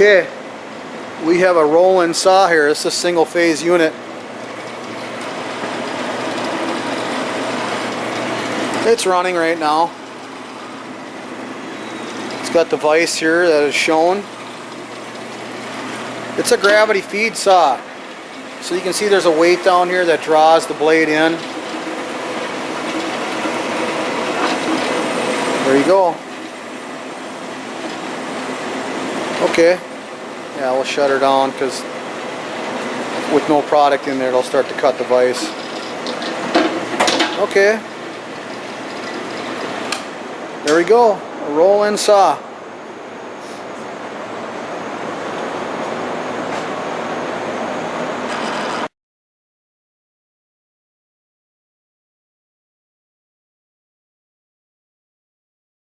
Okay, we have a roll-in saw here. This is a single phase unit. It's running right now. It's got the vise here that is shown. It's a gravity feed saw. So you can see there's a weight down here that draws the blade in. There you go. Okay. Yeah, we'll shut her down because with no product in there, it'll start to cut the vise. Okay. There we go. A roll-in saw.